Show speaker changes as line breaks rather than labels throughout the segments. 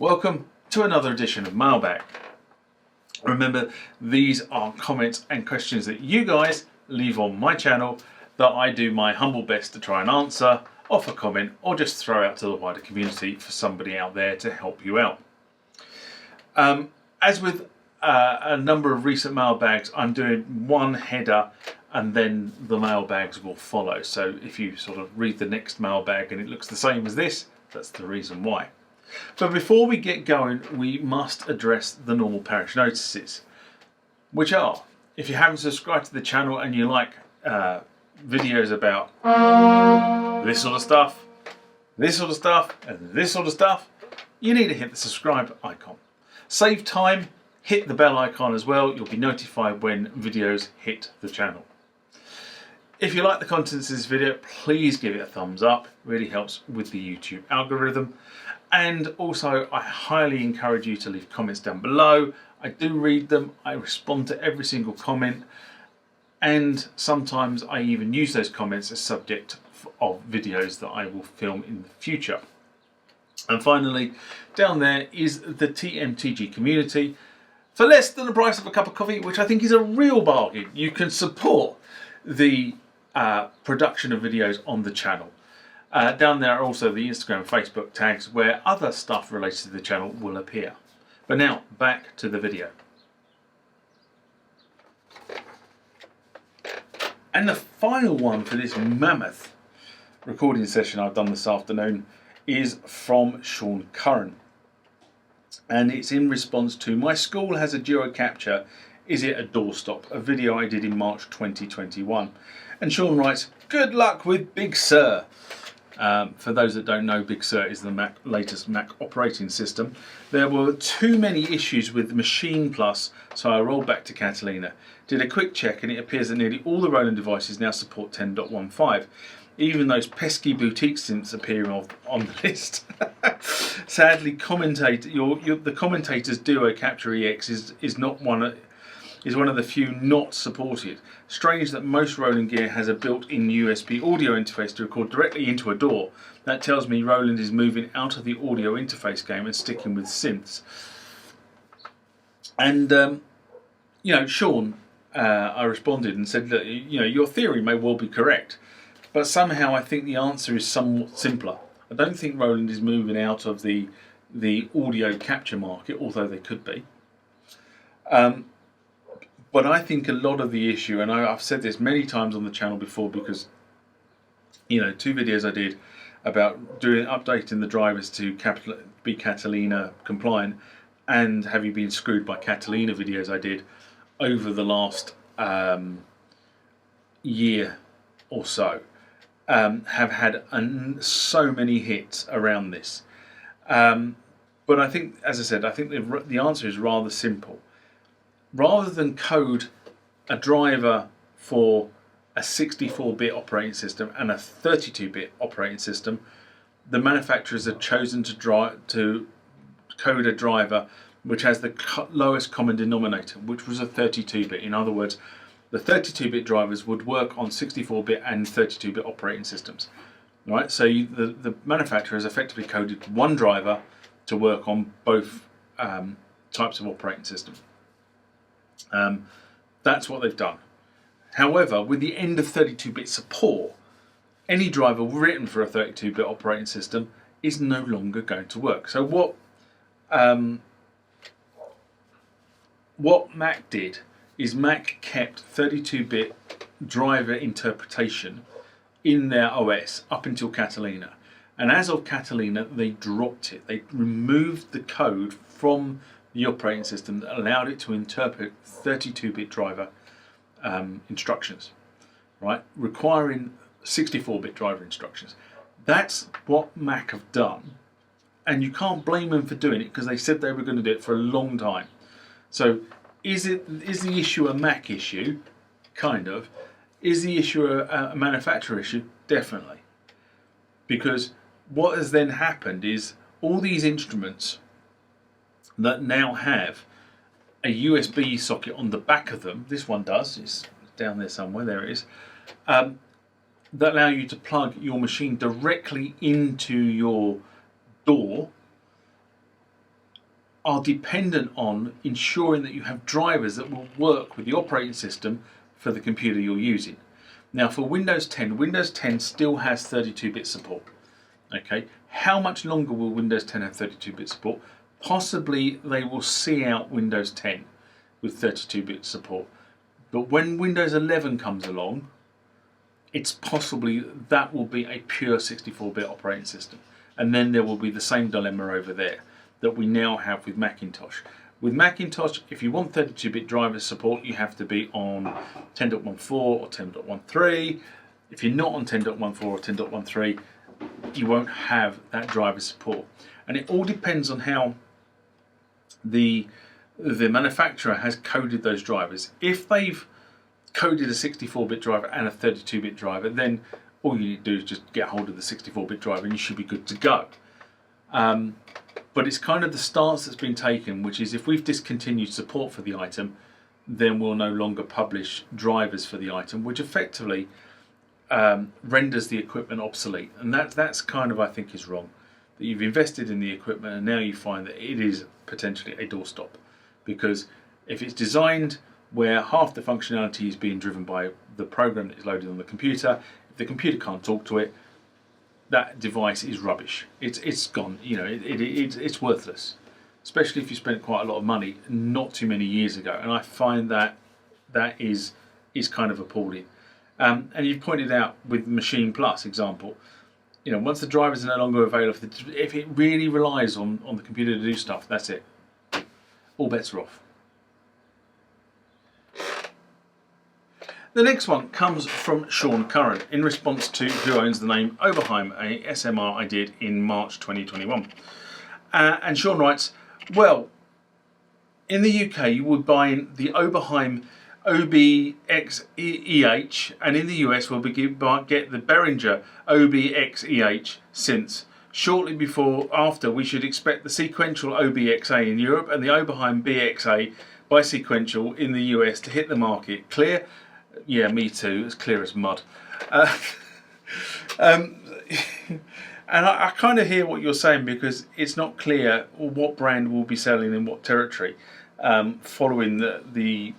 Welcome to another edition of Mailbag. Remember, these are comments and questions that you guys leave on my channel that I do my humble best to try and answer, offer comment, or just throw out to the wider community for somebody out there to help you out. As with a number of recent mailbags, I'm doing one header and then the mailbags will follow. So if you sort of read the next mailbag and it looks the same as this, that's the reason why. But before we get going, we must address the normal parish notices, which are, if you haven't subscribed to the channel and you like videos about this sort of stuff, this sort of stuff, and this sort of stuff, you need to hit the subscribe icon. Save time, hit the bell icon as well. You'll be notified when videos hit the channel. If you like the contents of this video, please give it a thumbs up. It really helps with the YouTube algorithm. And also, I highly encourage you to leave comments down below. I do read them. I respond to every single comment. And sometimes I even use those comments as subject of videos that I will film in the future. And finally, down there is the TMTG community. For less than the price of a cup of coffee, which I think is a real bargain, you can support the production of videos on the channel. Down there are also the Instagram and Facebook tags where other stuff related to the channel will appear. But now, back to the video. And the final one for this mammoth recording session I've done this afternoon is from Sean Curran. And it's in response to "My school has a gyro capture, is it a doorstop?" a video I did in March 2021. And Sean writes, "Good luck with Big Sur." For those that don't know, Big Sur is the latest Mac operating system. There were too many issues with Machine Plus, so I rolled back to Catalina. Did a quick check and it appears that nearly all the Roland devices now support 10.15. Even those pesky boutique synths appearing on the list. Sadly, the commentator's Duo Capture EX is one of the few not supported. Strange that most Roland gear has a built-in USB audio interface to record directly into a DAW. That tells me Roland is moving out of the audio interface game and sticking with synths. And Sean, I responded and said, "Look, your theory may well be correct, but somehow I think the answer is somewhat simpler. I don't think Roland is moving out of the audio capture market, although they could be. But I think a lot of the issue, and I've said this many times on the channel before, because 2 videos I did about updating the drivers to be Catalina compliant, and have you been screwed by Catalina videos I did over the last year or so, have had so many hits around this. But I think, as I said, I think the answer is rather simple. Rather than code a driver for a 64-bit operating system and a 32-bit operating system, the manufacturers have chosen to code a driver which has the lowest common denominator, which was a 32-bit. In other words, the 32-bit drivers would work on 64-bit and 32-bit operating systems. Right? So the manufacturer has effectively coded one driver to work on both types of operating system. That's what they've done. However, with the end of 32-bit support, any driver written for a 32-bit operating system is no longer going to work. So what Mac did is Mac kept 32-bit driver interpretation in their OS up until Catalina. And as of Catalina, they dropped it. They removed the code from the operating system that allowed it to interpret 32-bit driver instructions, right? Requiring 64-bit driver instructions. That's what Mac have done, and you can't blame them for doing it, because they said they were going to do it for a long time. So is the issue a Mac issue? Kind of. Is the issue a manufacturer issue? Definitely. Because what has then happened is all these instruments that now have a USB socket on the back of them, this one does, it's down there somewhere, there it is, that allow you to plug your machine directly into your DAW are dependent on ensuring that you have drivers that will work with the operating system for the computer you're using. Now for Windows 10 still has 32-bit support. Okay, how much longer will Windows 10 have 32-bit support? Possibly they will see out Windows 10 with 32-bit support. But when Windows 11 comes along, it's possibly that will be a pure 64-bit operating system. And then there will be the same dilemma over there that we now have with Macintosh. With Macintosh, if you want 32-bit driver support, you have to be on 10.14 or 10.13. If you're not on 10.14 or 10.13, you won't have that driver support. And it all depends on how the manufacturer has coded those drivers. If they've coded a 64-bit driver and a 32-bit driver, then all you need to do is just get hold of the 64-bit driver and you should be good to go. But it's kind of the stance that's been taken, which is if we've discontinued support for the item, then we'll no longer publish drivers for the item, which effectively renders the equipment obsolete. And that's kind of, I think, is wrong. That you've invested in the equipment and now you find that it is potentially a doorstop. Because if it's designed where half the functionality is being driven by the program that is loaded on the computer, if the computer can't talk to it, that device is rubbish. It's gone. You know, it's worthless. Especially if you spent quite a lot of money not too many years ago. And I find that is kind of appalling. And you've pointed out with Machine Plus example, you know, once the drivers are no longer available, if it really relies on the computer to do stuff, that's it. All bets are off. The next one comes from Sean Curran in response to Who Owns the Name OBERHEIM, a SMR I did in March 2021. And Sean writes, well, in the UK you would buy the OBERHEIM OBXEH, and in the US we'll get the Behringer OBXEH since. Shortly after we should expect the sequential OBXA in Europe and the OBERHEIM BXA bisequential in the US to hit the market. Clear? Yeah, me too. It's clear as mud. And I kind of hear what you're saying, because it's not clear what brand will be selling in what territory. Following the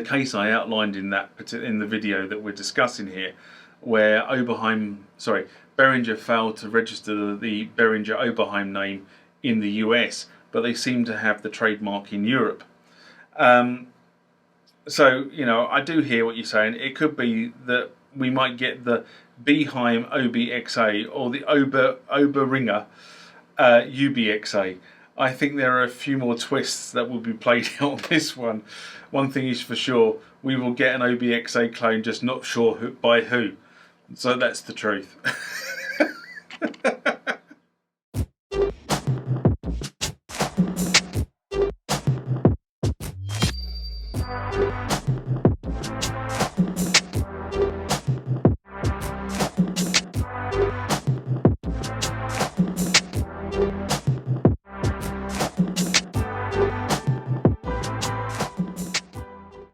case I outlined in the video that we're discussing here, where Behringer failed to register the Behringer OBERHEIM name in the US, but they seem to have the trademark in Europe. So, you know, I do hear what you're saying. It could be that we might get the Behringer OBXA or the OBERHEIM UBXA. I think there are a few more twists that will be played out on this one. One thing is for sure, we will get an OBXA clone, just not sure by who. So that's the truth.